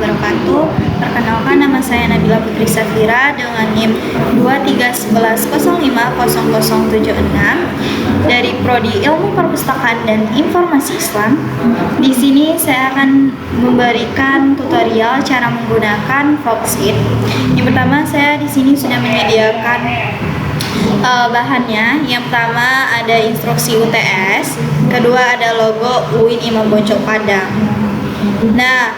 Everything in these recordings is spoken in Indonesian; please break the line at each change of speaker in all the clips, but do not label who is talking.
wabarakatuh. Perkenalkan, nama saya Nabila Putri Safira dengan NIM 2311050076 dari Prodi Ilmu Perpustakaan dan Informasi Islam. Di sini saya akan memberikan tutorial cara menggunakan Foxit. Yang pertama, saya di sini sudah menyediakan bahannya. Yang pertama ada instruksi UTS, kedua ada logo UIN Imam Bonjol Padang. Nah,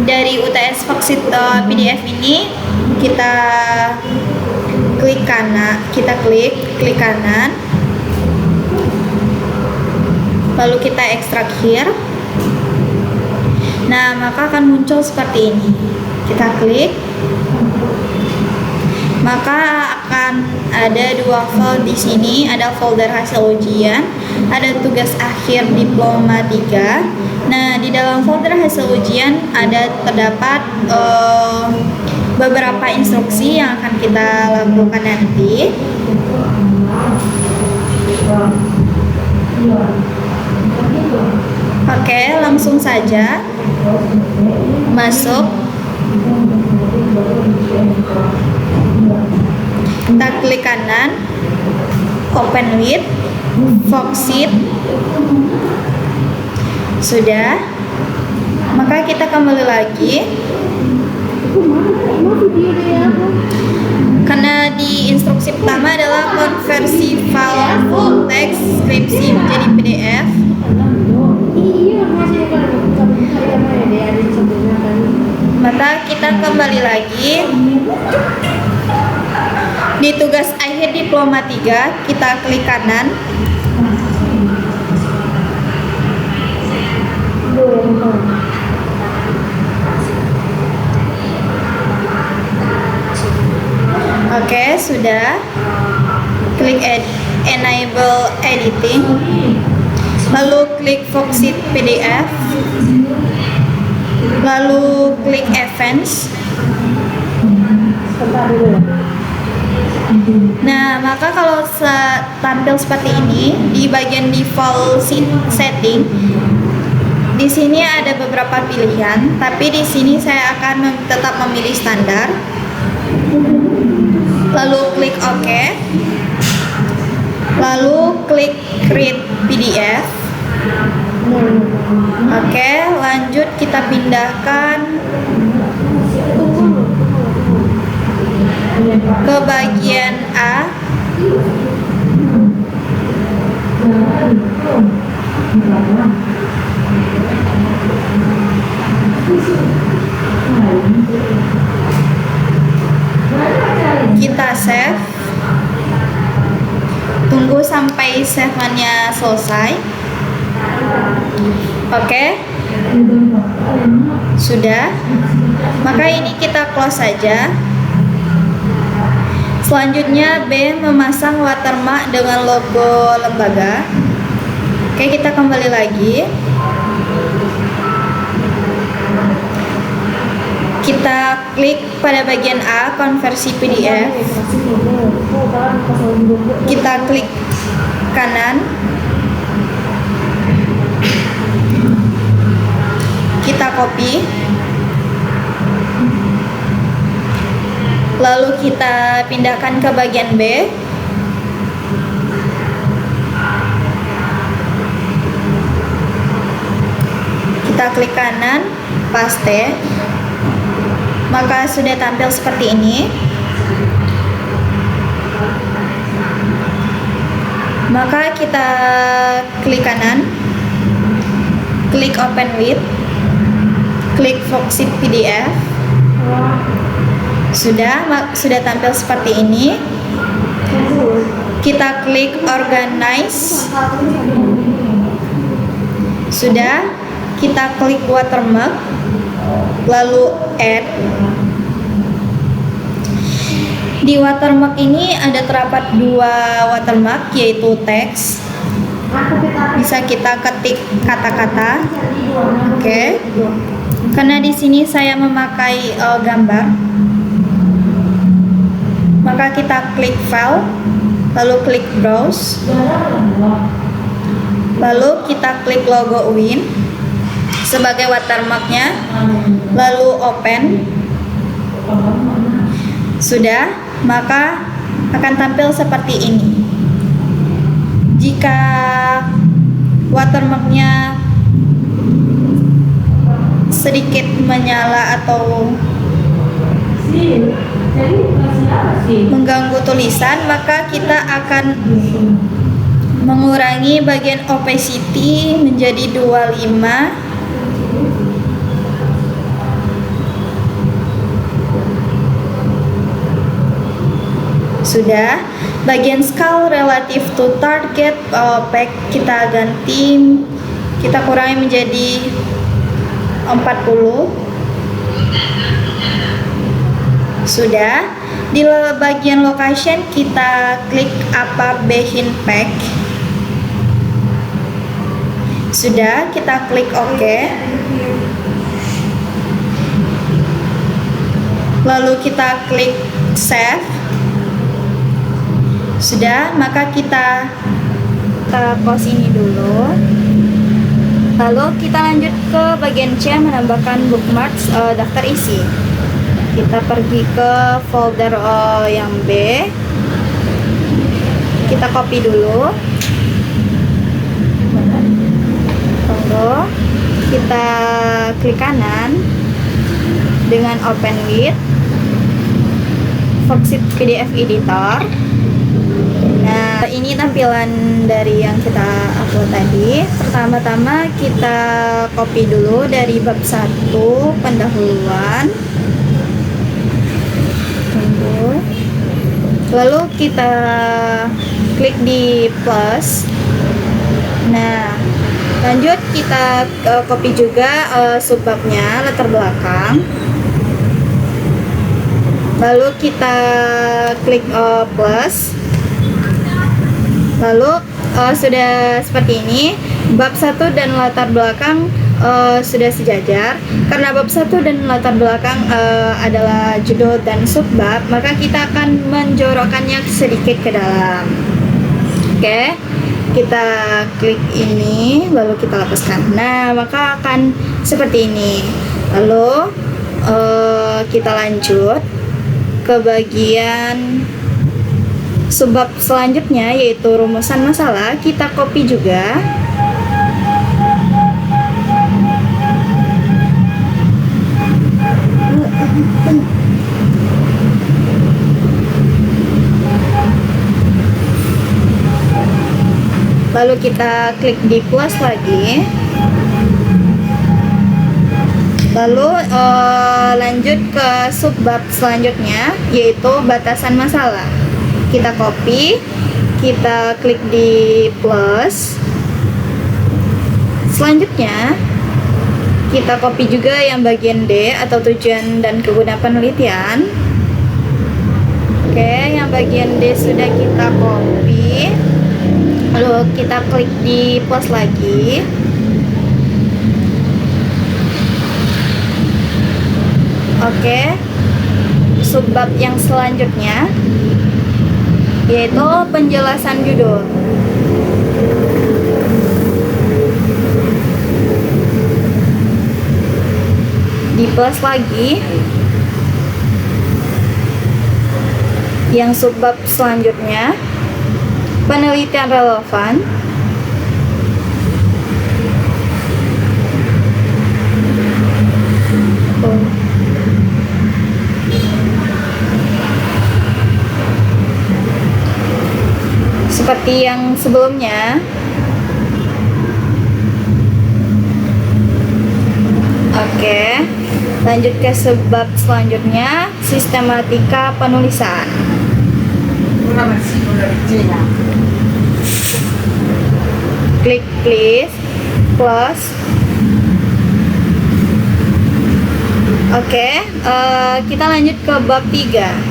dari UTS Foxit PDF ini kita klik kanan, lalu kita ekstrak here. Nah, maka akan muncul seperti ini. Kita klik, maka akan ada dua file di sini, ada folder hasil ujian, ada tugas akhir diploma 3. Nah, di dalam folder hasil ujian terdapat beberapa instruksi yang akan kita lakukan nanti. Oke, langsung saja masuk. Kita klik kanan, open with Foxit. Sudah, maka kita kembali lagi. Karena di instruksi pertama adalah konversi file full text skripsi menjadi PDF. Maka kita kembali lagi. Di tugas akhir diploma 3, kita klik kanan. Oke, sudah. Klik enable editing. Lalu klik Foxit PDF. Lalu klik events. Nah, maka kalau tampil seperti ini di bagian default setting, di sini ada beberapa pilihan, tapi di sini saya akan tetap memilih standar. Lalu klik OK. Lalu klik create PDF. Oke, lanjut kita pindahkan ke bagian A. Kita save. Tunggu sampai save-nya selesai. Oke. Sudah. Maka ini kita close saja. Selanjutnya B, memasang watermark dengan logo lembaga. Oke, kita kembali lagi. Kita klik pada bagian A, konversi PDF. Kita klik kanan. Kita copy. Lalu kita pindahkan ke bagian B. Kita klik kanan, paste. Maka sudah tampil seperti ini. Maka kita klik kanan, klik open with, klik Foxit PDF. Sudah tampil seperti ini. Kita klik organize. Sudah, kita klik watermark, lalu add. Di watermark ini ada terdapat dua watermark, yaitu teks. Bisa kita ketik kata-kata. Oke. Karena di sini saya memakai gambar, maka kita klik file, lalu klik browse, lalu kita klik logo UIN. sebagai watermarknya, lalu open. Sudah, maka akan tampil seperti ini. Jika watermarknya sedikit menyala atau mengganggu tulisan, maka kita akan mengurangi bagian opacity menjadi 25. Sudah, bagian scale relative to target opaque kita ganti, kita kurangi menjadi 40. Sudah, di bagian location kita klik apa behind pack. Sudah, kita klik OK. Lalu kita klik save. Sudah, maka kita close ini dulu. Lalu kita lanjut ke bagian C, menambahkan bookmarks daftar isi. Kita pergi ke folder yang B. Kita copy dulu. Lalu kita klik kanan dengan open with Foxit PDF editor. Nah, ini tampilan dari yang kita upload tadi. Pertama-tama kita copy dulu dari bab 1 pendahuluan. Tunggu. Lalu kita klik di plus. Nah, lanjut kita copy juga subbabnya, latar belakang. Lalu kita klik plus. Lalu sudah seperti ini. Bab 1 dan latar belakang sudah sejajar. Karena bab 1 dan latar belakang adalah judul dan subbab, maka kita akan menjorokkannya sedikit ke dalam. Oke, kita klik ini, lalu kita lepaskan. Nah, maka akan seperti ini. Lalu kita lanjut ke bagian subbab selanjutnya, yaitu rumusan masalah. Kita copy juga. Lalu kita klik di plus lagi. Lalu lanjut ke subbab selanjutnya, yaitu batasan masalah. Kita copy, kita klik di plus. Selanjutnya kita copy juga yang bagian D atau tujuan dan kegunaan penelitian. Oke, yang bagian D sudah kita copy. Lalu kita klik di plus lagi. Oke, subbab yang selanjutnya yaitu penjelasan judul. Di plus lagi. Yang subbab selanjutnya penelitian relevan. Seperti yang sebelumnya. Oke, lanjut ke subbab selanjutnya, sistematika penulisan. Klik please plus. Oke, kita lanjut ke bab 3.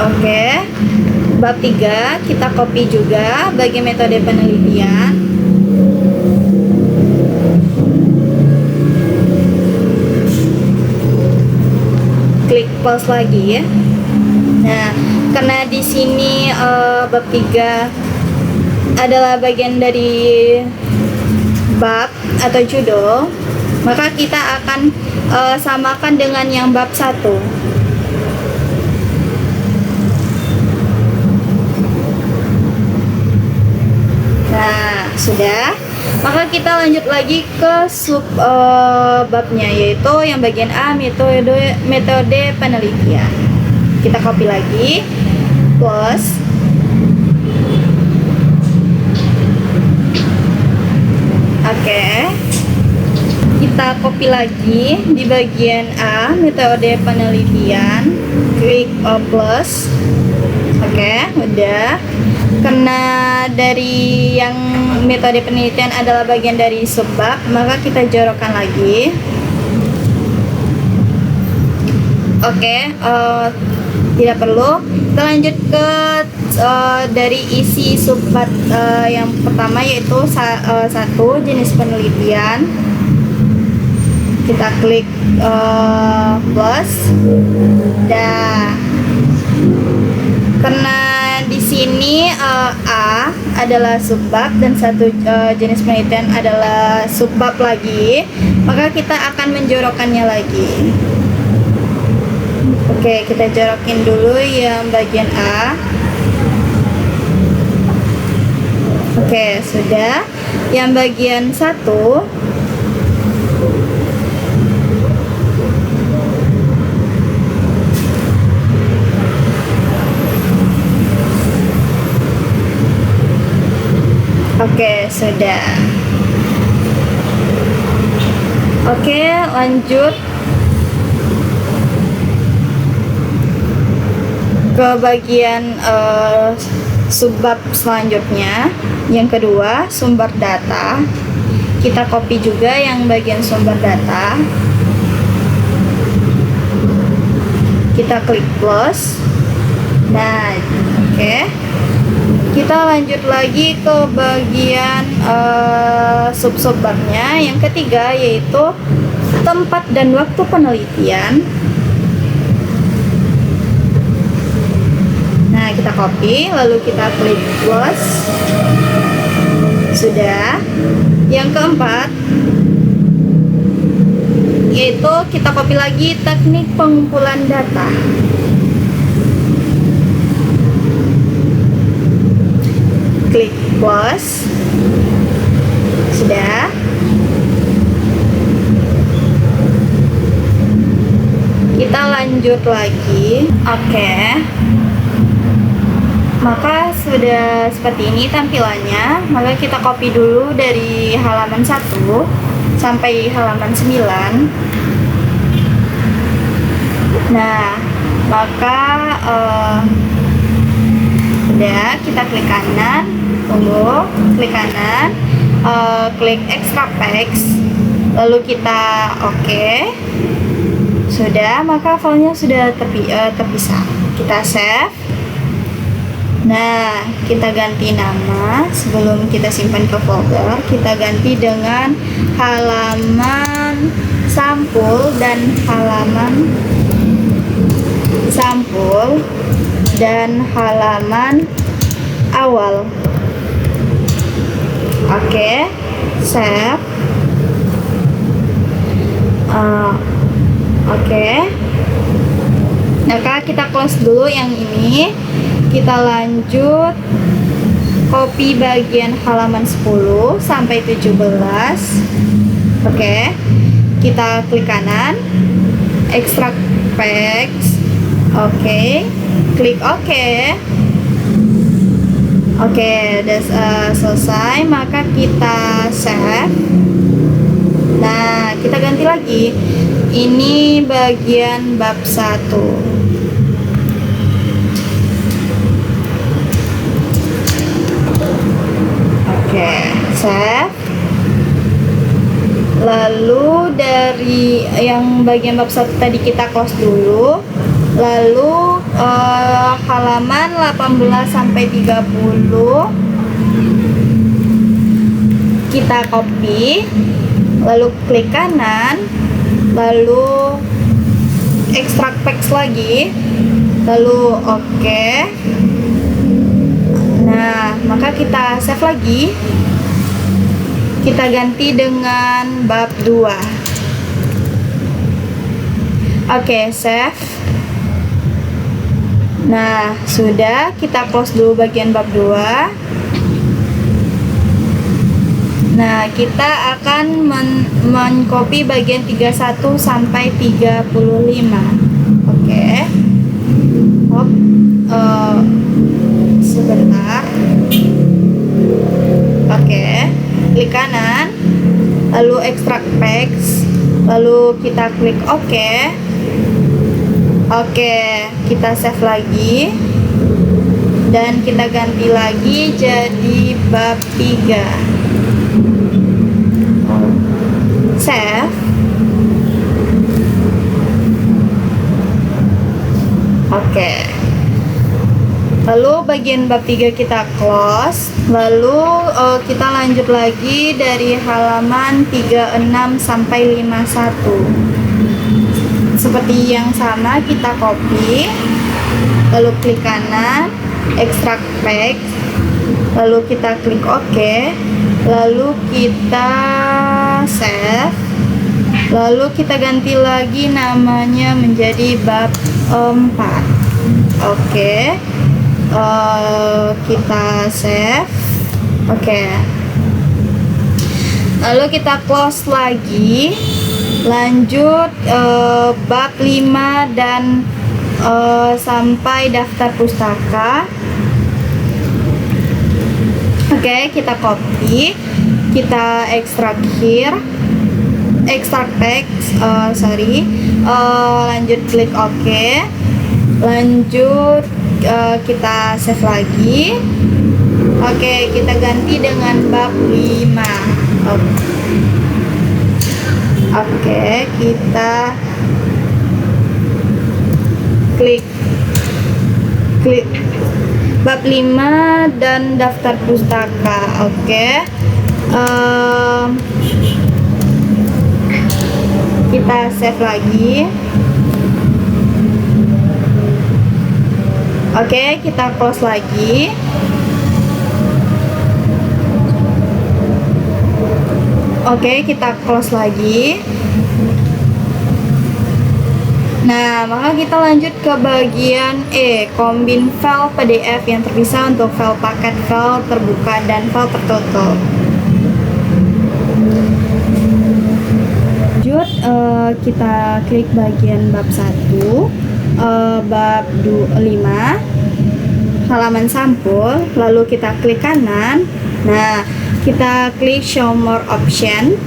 Oke, bab 3 kita copy juga bagi metode penelitian. pause lagi ya. Nah, karena di sini bab 3 adalah bagian dari bab atau judul, maka kita akan samakan dengan yang bab 1. Nah, sudah. Maka kita lanjut lagi ke sub babnya, yaitu yang bagian A, metode penelitian. Kita copy lagi, plus oke. Kita copy lagi di bagian A, metode penelitian, klik plus. Oke, udah. Karena dari yang metode penelitian adalah bagian dari subbab, maka kita jorokkan lagi. Oke, tidak perlu. Kita lanjut ke dari isi subbab yang pertama, yaitu 1 jenis penelitian. Kita klik plus. Dah. Karena di sini A adalah subbab dan 1 jenis penelitian adalah subbab lagi, maka kita akan menjorokkannya lagi. Oke, kita jorokin dulu yang bagian A. Oke, sudah. Yang bagian 1 oke, sudah. Oke, lanjut ke bagian subbab selanjutnya. Yang kedua, sumber data. Kita copy juga yang bagian sumber data. Kita klik plus. Nah, oke. Kita lanjut lagi ke bagian sub-subbabnya yang ketiga, yaitu tempat dan waktu penelitian. Nah, kita copy lalu kita klik plus. Sudah. Yang keempat, yaitu kita copy lagi teknik pengumpulan data. Klik plus. Sudah. Kita lanjut lagi. Oke. Maka sudah seperti ini tampilannya. Maka kita copy dulu dari halaman 1 sampai halaman 9. Nah, maka udah, kita klik kanan, tunggu, klik kanan, klik extract text, lalu kita oke. Sudah, maka filenya sudah terpisah. Kita save. Nah, kita ganti nama. Sebelum kita simpan ke folder, kita ganti dengan halaman sampul dan halaman sampul dan halaman awal. Oke, save. Oke. Maka kita close dulu yang ini. Kita lanjut copy bagian halaman 10 sampai 17. Oke. Kita klik kanan, extract text. Oke. Klik oke. Oke, udah selesai, maka kita save. Nah, kita ganti lagi. Ini bagian bab 1. Oke, save. Lalu dari yang bagian bab 1 tadi kita close dulu. Lalu halaman 18 sampai 30 kita copy, lalu klik kanan, lalu extract text lagi, lalu oke. Nah, maka kita save lagi. Kita ganti dengan bab 2. Oke, save. Nah, sudah, kita close dulu bagian bab 2. Nah, kita akan men-copy bagian 31 sampai 35. Oke. Hop. Sebentar. Oke. Klik kanan, lalu extract text, lalu kita klik oke. Oke, kita save lagi. Dan kita ganti lagi jadi bab 3. Save. Oke. Lalu bagian bab 3 kita close. Lalu kita lanjut lagi dari halaman 36 sampai 51. Seperti yang sama, kita copy, lalu klik kanan, extract text, lalu kita klik OK, lalu kita save, lalu kita ganti lagi namanya menjadi bab 4. Oke. Kita save. Oke. Lalu kita close lagi. Lanjut bab 5 dan sampai daftar pustaka. Oke, kita copy, kita extract here, extract text, lanjut klik OK, lanjut kita save lagi. Oke, kita ganti dengan bab 5. Oke, kita klik bab 5 dan daftar pustaka. Oke. Kita save lagi. Oke, kita close lagi. Oke, kita close lagi. Nah, maka kita lanjut ke bagian E, combine file PDF yang terpisah untuk file paket, file terbuka, dan file tertutup. Lanjut, kita klik bagian bab 1, bab 5, halaman sampul, lalu kita klik kanan. Nah, kita klik show more option.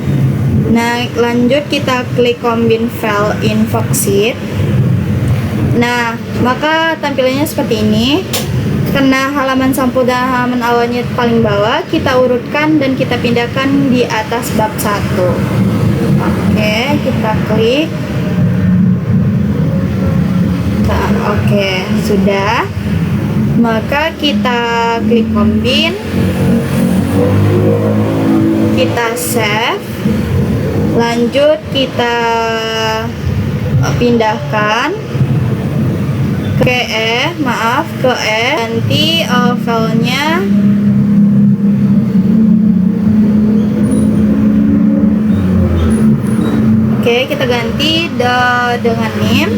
Nah, lanjut kita klik combine file in Foxit. Nah, maka tampilannya seperti ini. Karena halaman sampul dan halaman awalnya paling bawah, kita urutkan dan kita pindahkan di atas bab 1. Oke, kita klik. Nah, oke, sudah. Maka kita klik combine. Kita save, lanjut kita pindahkan ke ganti filenya oke, kita ganti dengan NIM.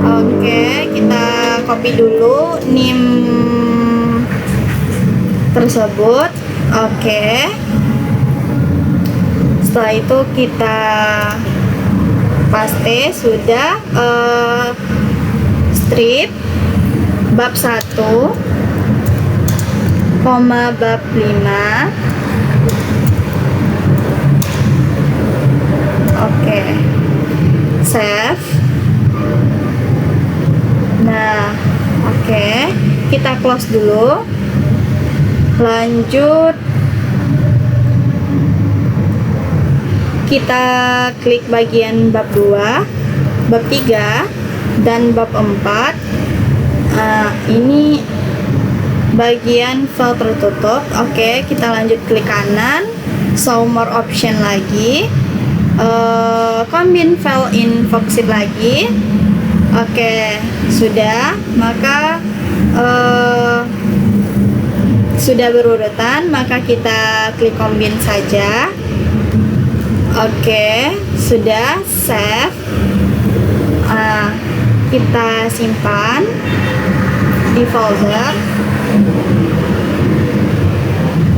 Oke, kita copy dulu NIM tersebut. Oke. Setelah itu kita paste. Sudah. Strip bab 1, bab 5. Oke. Save. Nah, oke. Kita close dulu. Lanjut kita klik bagian bab 2, bab 3, dan bab 4. Ini bagian file tertutup. Oke, kita lanjut klik kanan, show more option lagi. combine file in Foxit lagi. Oke, sudah. Maka sudah berurutan, maka kita klik combine saja. Oke, sudah save. Kita simpan di folder.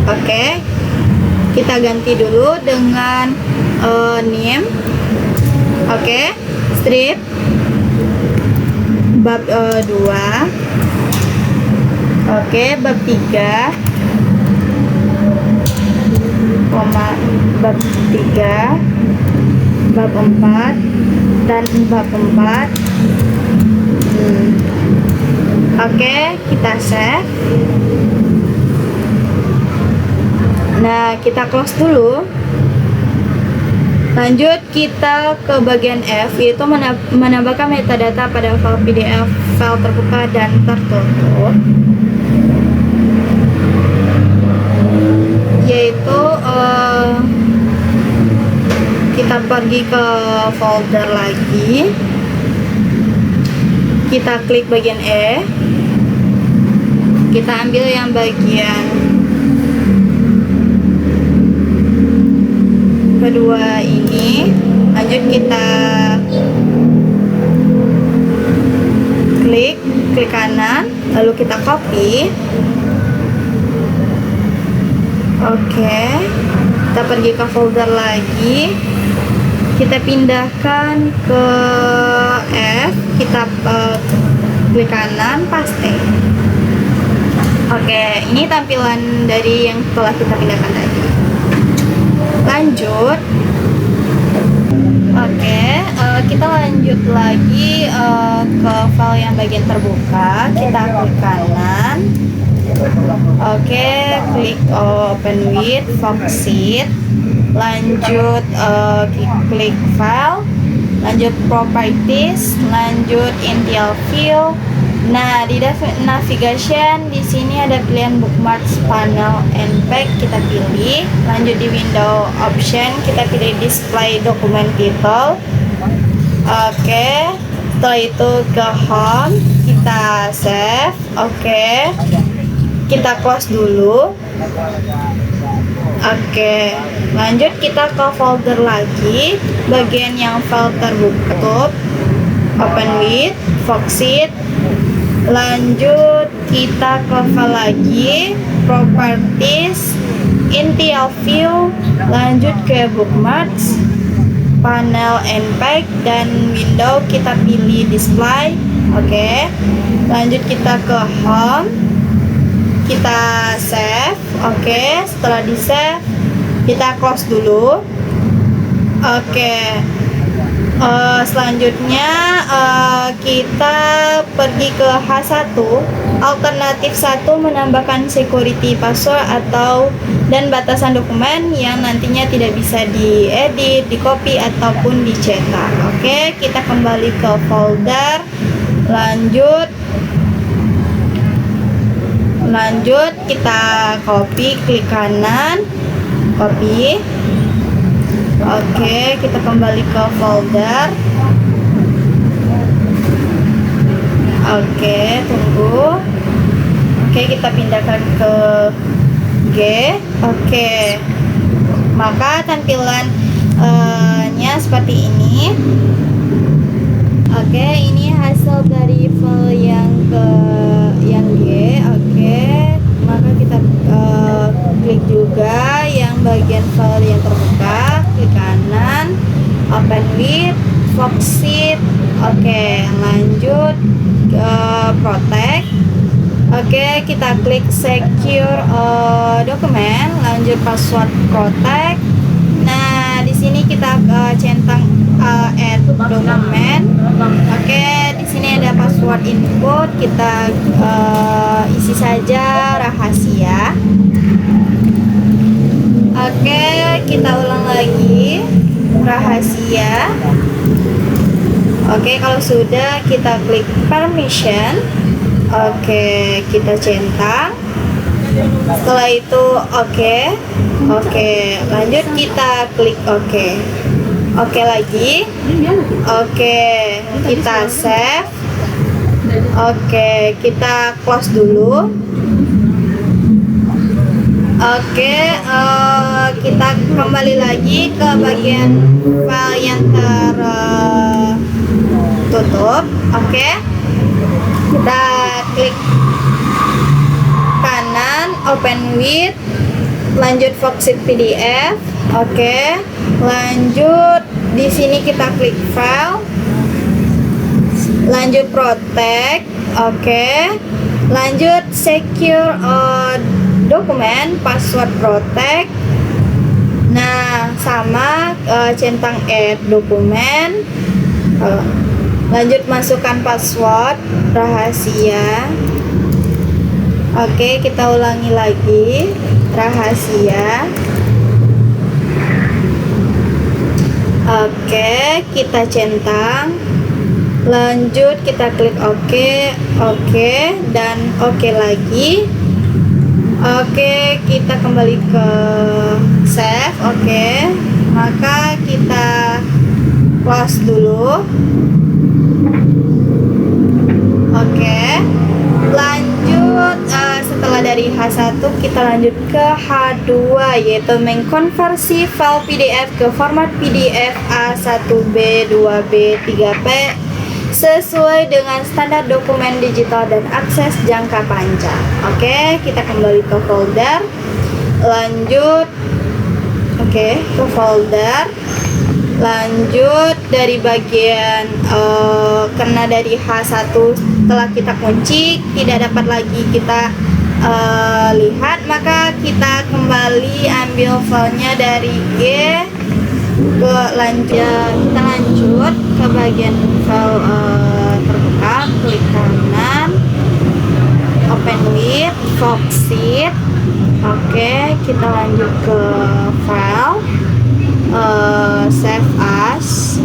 Oke, kita ganti dulu dengan name. Oke, strip bab 2. Oke, bab 3 koma bab 3, bab 4 dan bab 4. Oke, kita save. Nah, kita close dulu. Lanjut kita ke bagian F, yaitu menambahkan metadata pada file PDF, file terbuka dan tertutup. Yaitu kita pergi ke folder lagi. Kita klik bagian E. Kita ambil yang bagian kedua ini. Lanjut kita klik kanan, lalu kita copy. Oke, kita pergi ke folder lagi. Kita pindahkan ke F, kita klik kanan, paste. Oke, ini tampilan dari yang telah kita pindahkan tadi. Lanjut. Oke, kita lanjut lagi ke file yang bagian terbuka. Kita klik kanan. Oke, klik open with Foxit. Lanjut klik file, lanjut properties, lanjut initial view. Nah, di navigation di sini ada pilihan bookmarks, panel, and pack. Kita pilih. Lanjut di window option, kita pilih display document title. Oke, setelah itu ke home, kita save. Oke, kita close dulu. Oke, lanjut kita ke folder lagi, bagian yang file terbuka, open with Foxit. Lanjut kita ke file lagi, properties, initial view. Lanjut ke bookmarks, panel and pack, dan window kita pilih display. Oke, lanjut kita ke home, kita save. Oke, setelah di save kita close dulu. Oke, selanjutnya kita pergi ke H1, alternatif 1, menambahkan security password atau dan batasan dokumen yang nantinya tidak bisa diedit, di-copy ataupun dicetak. Oke, kita kembali ke folder. Lanjut kita copy, klik kanan, copy. Oke, kita kembali ke folder. Oke, tunggu. Oke, kita pindahkan ke G. Oke, maka tampilannya seperti ini. Oke, ini hasil dari file yang G. Oke, maka kita klik juga yang bagian file yang terbuka, klik kanan, open with Foxit. Oke, lanjut ke protect. Oke, kita klik secure dokumen, lanjut password protect. Nah, di sini kita centang add dokumen. Oke, di sini ada password input, kita isi saja rahasia. Oke, kita ulang lagi rahasia. Oke, kalau sudah kita klik permission. Oke, kita centang. Setelah itu oke, lanjut kita klik oke. Oke lagi. Oke, kita save. Oke, kita close dulu. Oke, kita kembali lagi ke bagian file yang tertutup. Oke, kita klik kanan, open with, lanjut Foxit PDF. Oke, lanjut di sini kita klik file, lanjut protect. Oke, lanjut secure dokumen, password protect. Nah, sama centang add dokumen. Lanjut masukkan password rahasia. Oke, kita ulangi lagi, rahasia. Oke, kita centang. Lanjut kita klik oke, dan oke lagi. Oke, kita kembali ke save. Oke, maka kita close dulu. Oke, lanjut setelah dari H1 kita lanjut ke H2, yaitu mengkonversi file PDF ke format PDF A1B, 2B, 3P sesuai dengan standar dokumen digital dan akses jangka panjang. Oke, kita kembali ke folder. Lanjut ke folder. Lanjut dari bagian karena dari H1 setelah kita kunci tidak dapat lagi kita lihat, maka kita kembali ambil filenya dari G ke lanjut. Kita lanjut ke bagian file terbuka, klik kanan, open with, Foxit. Oke, kita lanjut ke file, save as.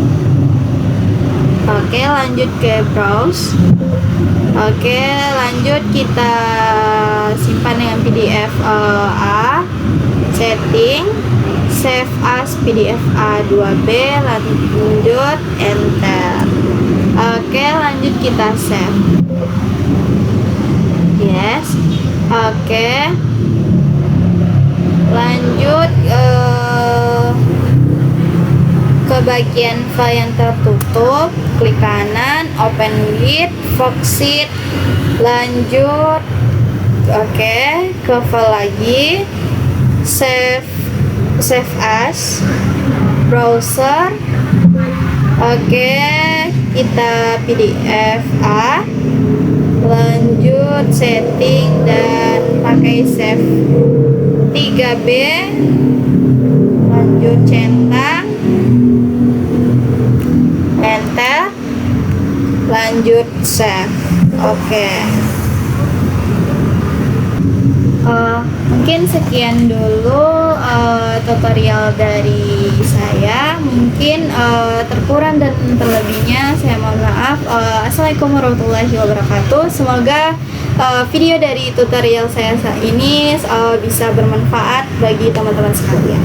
Oke, lanjut ke browse. Oke, lanjut kita simpan dengan PDF A, setting, save as PDF A2B, lanjut enter. Oke, lanjut kita save. Yes. Oke, lanjut ke bagian file yang tertutup, klik kanan, open with, Foxit. Lanjut ke file lagi, save as, browser. Oke, kita PDF A, lanjut setting dan pakai save 3B, lanjut centang, enter, lanjut save. Oke. Mungkin sekian dulu tutorial dari saya. Mungkin terkurang dan terlebihnya saya mohon maaf. Assalamualaikum warahmatullahi wabarakatuh. Semoga video dari tutorial saya saat ini bisa bermanfaat bagi teman-teman sekalian.